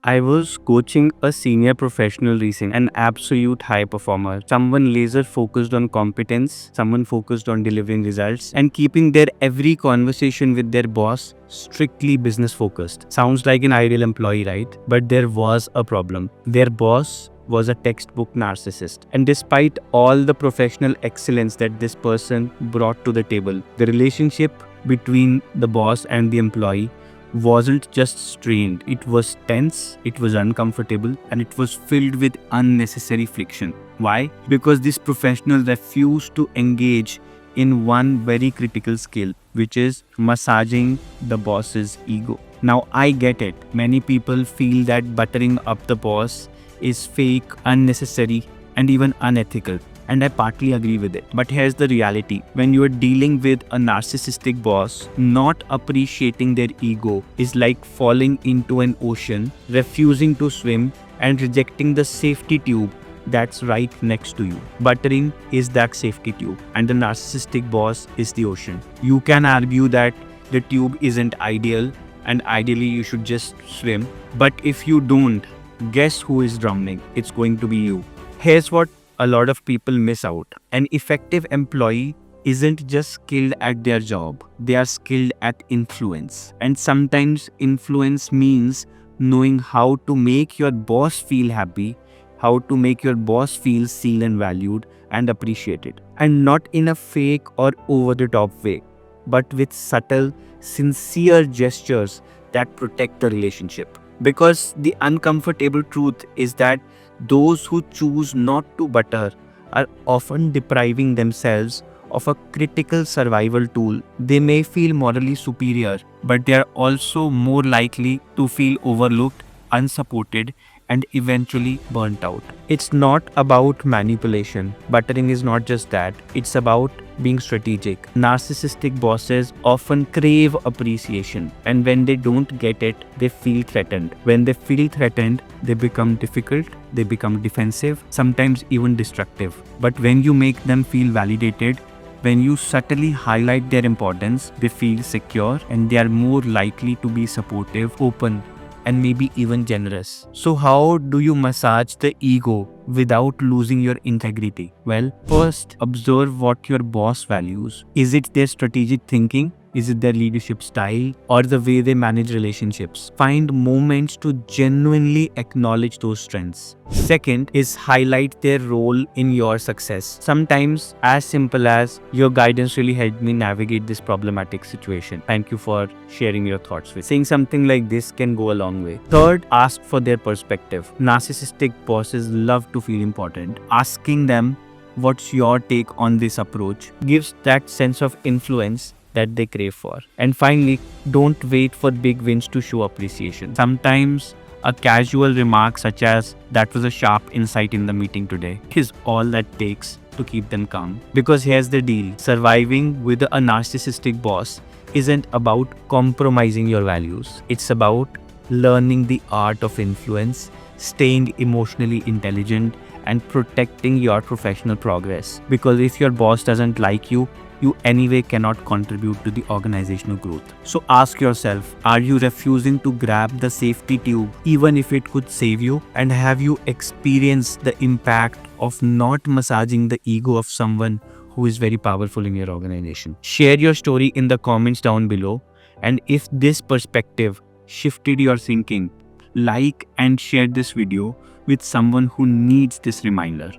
I was coaching a senior professional recently, an absolute high performer, someone laser focused on competence, someone focused on delivering results, and keeping their every conversation with their boss strictly business focused. Sounds like an ideal employee, right? But there was a problem. Their boss was a textbook narcissist. And despite all the professional excellence that this person brought to the table, the relationship between the boss and the employee wasn't just strained, it was tense, it was uncomfortable, and it was filled with unnecessary friction. Why? Because this professional refused to engage in one very critical skill, which is massaging the boss's ego. Now, I get it. Many people feel that buttering up the boss is fake, unnecessary, and even unethical. And I partly agree with it. But here's the reality. When you are dealing with a narcissistic boss, not appreciating their ego is like falling into an ocean, refusing to swim, and rejecting the safety tube that's right next to you. Buttering is that safety tube, and the narcissistic boss is the ocean. You can argue that the tube isn't ideal, and ideally you should just swim. But if you don't, guess who is drowning? It's going to be you. Here's what a lot of people miss out. An effective employee isn't just skilled at their job, they are skilled at influence. And sometimes influence means knowing how to make your boss feel happy, how to make your boss feel seen and valued and appreciated. And not in a fake or over the top way, but with subtle, sincere gestures that protect the relationship. Because the uncomfortable truth is that those who choose not to butter are often depriving themselves of a critical survival tool. They may feel morally superior, but they are also more likely to feel overlooked, unsupported, and eventually burnt out. It's not about manipulation. Buttering is not just that. It's about being strategic. Narcissistic bosses often crave appreciation, and when they don't get it, they feel threatened. When they feel threatened, they become difficult, they become defensive, sometimes even destructive. But when you make them feel validated, when you subtly highlight their importance, they feel secure and they are more likely to be supportive, open, and maybe even generous. So how do you massage the ego without losing your integrity? Well, first, observe what your boss values. Is it their strategic thinking? Is it their leadership style or the way they manage relationships? Find moments to genuinely acknowledge those strengths. Second is highlight their role in your success. Sometimes as simple as, your guidance really helped me navigate this problematic situation. Thank you for sharing your thoughts with me. Saying something like this can go a long way. Third, ask for their perspective. Narcissistic bosses love to feel important. Asking them, what's your take on this approach, gives that sense of influence that they crave for. And finally, don't wait for big wins to show appreciation. Sometimes a casual remark such as, that was a sharp insight in the meeting today, is all that takes to keep them calm. Because here's the deal, surviving with a narcissistic boss isn't about compromising your values. It's about learning the art of influence, staying emotionally intelligent, and protecting your professional progress. Because if your boss doesn't like you, you anyway cannot contribute to the organizational growth. So ask yourself, are you refusing to grab the safety tube even if it could save you? And have you experienced the impact of not massaging the ego of someone who is very powerful in your organization? Share your story in the comments down below. And if this perspective shifted your thinking, like and share this video with someone who needs this reminder.